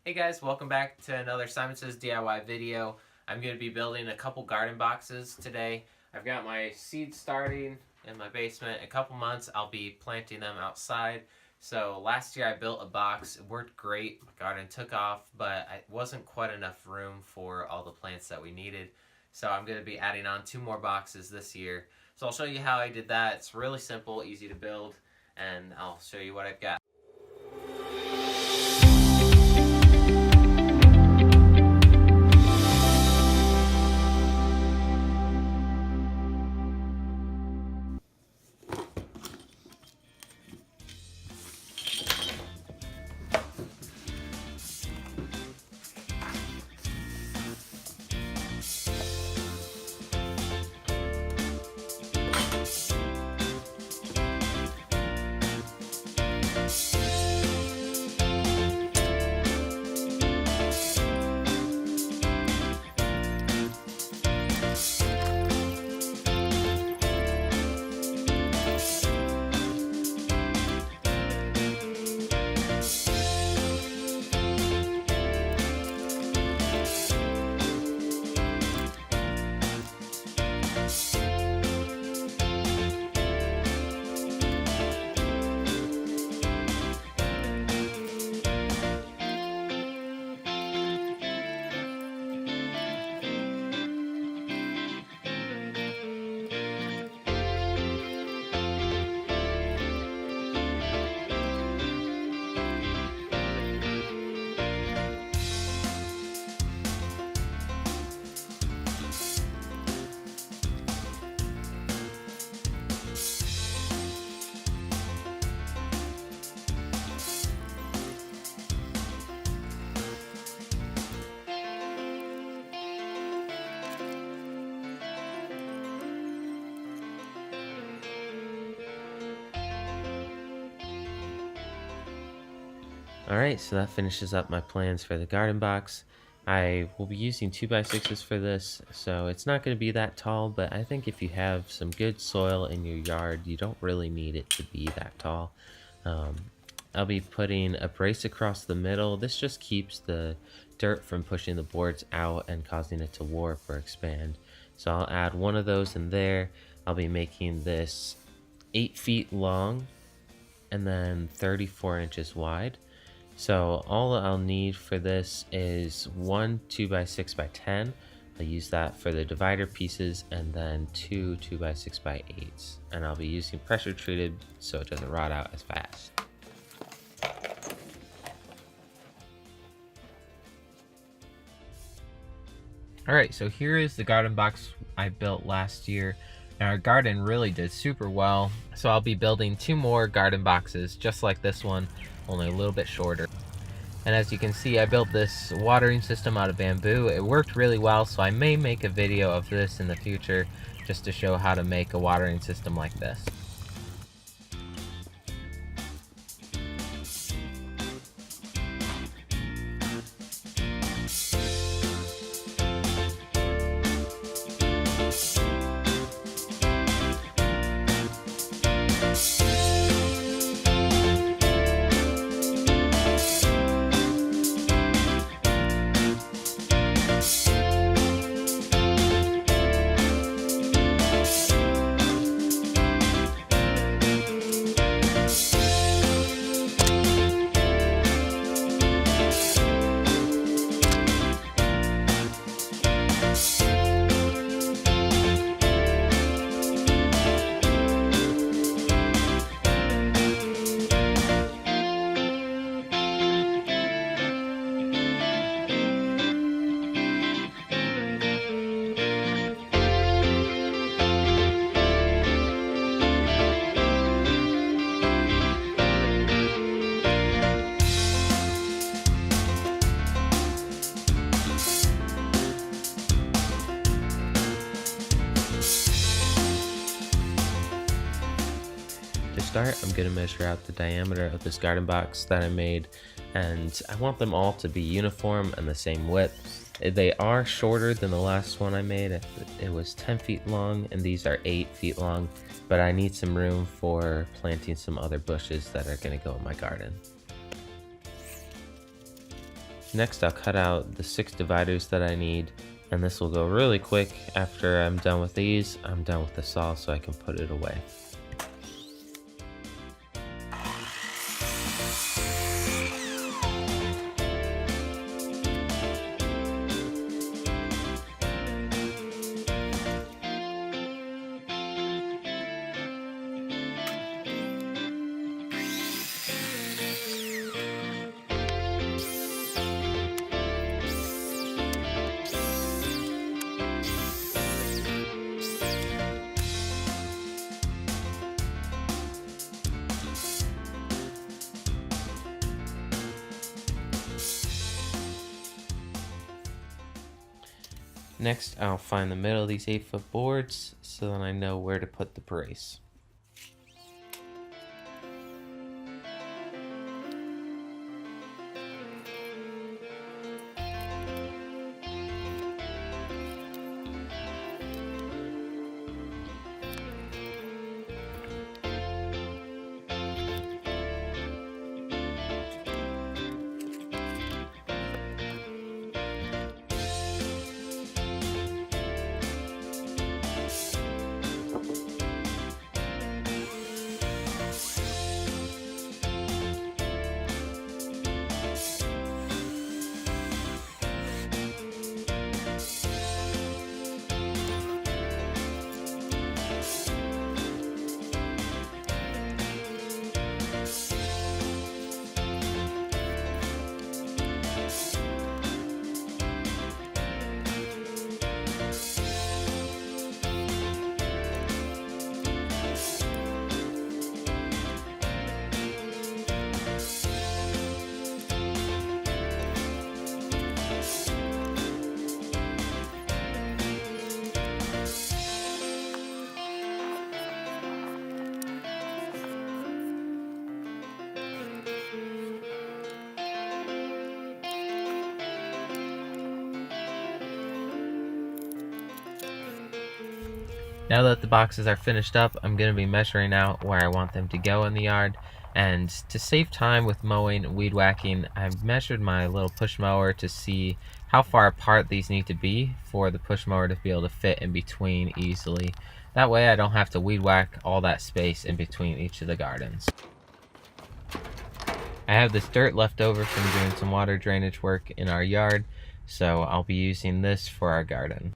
Hey guys, welcome back to another Simon Says DIY video. I'm going to be building a couple garden boxes today. I've got my seeds starting in my basement. In a couple months I'll be planting them outside. So last year I built a box. It worked great. My garden took off, but it wasn't quite enough room for all the plants that we needed. So I'm going to be adding on 2 more boxes this year. So I'll show you how I did that. It's really simple, easy to build, and I'll show you what I've got. Alright, so that finishes up my plans for the garden box. I will be using 2x6s for this, so it's not going to be that tall, but I think if you have some good soil in your yard, you don't really need it to be that tall. I'll be putting a brace across the middle. This just keeps the dirt from pushing the boards out and causing it to warp or expand. So I'll add one of those in there. I'll be making this 8 feet long and then 34 inches wide. So all I'll need for this is one 2x6x10. I'll use that for the divider pieces, and then 2 2x6x8s. And I'll be using pressure treated so it doesn't rot out as fast. Alright, so here is the garden box I built last year. And our garden really did super well. So I'll be building 2 more garden boxes just like this one, only a little bit shorter. And as you can see, I built this watering system out of bamboo. It worked really well, so I may make a video of this in the future just to show how to make a watering system like this. start, I'm going to measure out the diameter of this garden box that I made, and I want them all to be uniform and the same width. They are shorter than the last one I made. It was 10 feet long and these are 8 feet long, but I need some room for planting some other bushes that are going to go in my garden. Next, I'll cut out the 6 dividers that I need, and this will go really quick. After I'm done with these, I'm done with the saw so I can put it away. Next, I'll find the middle of these 8-foot boards so then I know where to put the brace. Now that the boxes are finished up, I'm going to be measuring out where I want them to go in the yard. And to save time with mowing and weed whacking, I've measured my little push mower to see how far apart these need to be for the push mower to be able to fit in between easily. That way I don't have to weed whack all that space in between each of the gardens. I have this dirt left over from doing some water drainage work in our yard, so I'll be using this for our garden.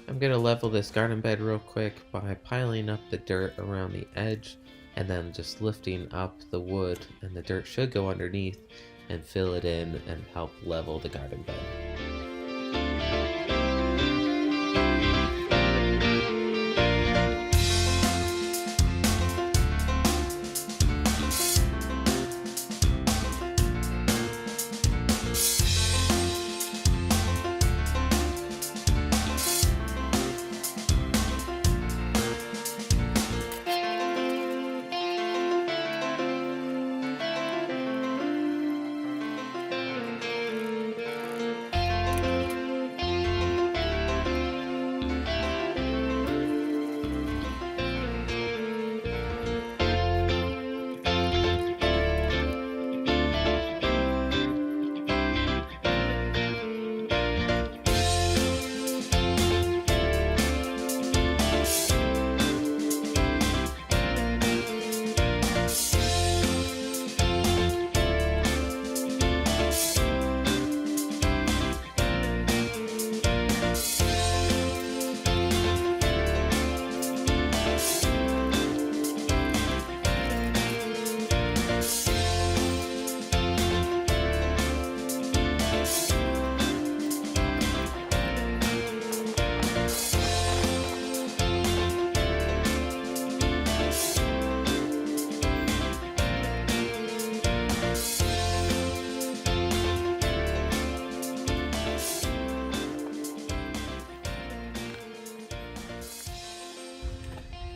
I'm going to level this garden bed real quick by piling up the dirt around the edge and then just lifting up the wood, and the dirt should go underneath and fill it in and help level the garden bed.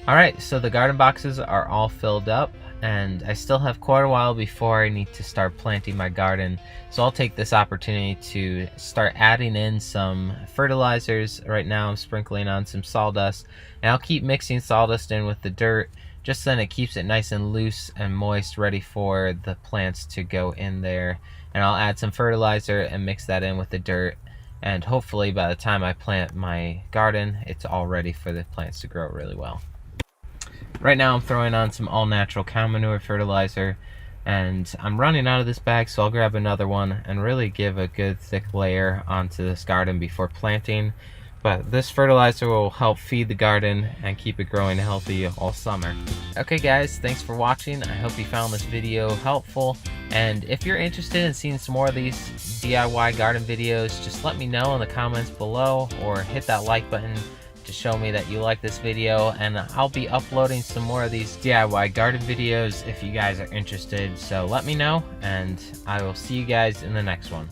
Alright, so the garden boxes are all filled up, and I still have quite a while before I need to start planting my garden. So I'll take this opportunity to start adding in some fertilizers. Right now I'm sprinkling on some sawdust, and I'll keep mixing sawdust in with the dirt, just then it keeps it nice and loose and moist, ready for the plants to go in there. And I'll add some fertilizer and mix that in with the dirt, and hopefully by the time I plant my garden, it's all ready for the plants to grow really well. Right now I'm throwing on some all-natural cow manure fertilizer, and I'm running out of this bag, so I'll grab another one and really give a good thick layer onto this garden before planting. But this fertilizer will help feed the garden and keep it growing healthy all summer. Okay guys, thanks for watching. I hope you found this video helpful, and if you're interested in seeing some more of these DIY garden videos, just let me know in the comments below, or hit that like button to show me that you like this video, and I'll be uploading some more of these DIY garden videos if you guys are interested. So let me know, and I will see you guys in the next one.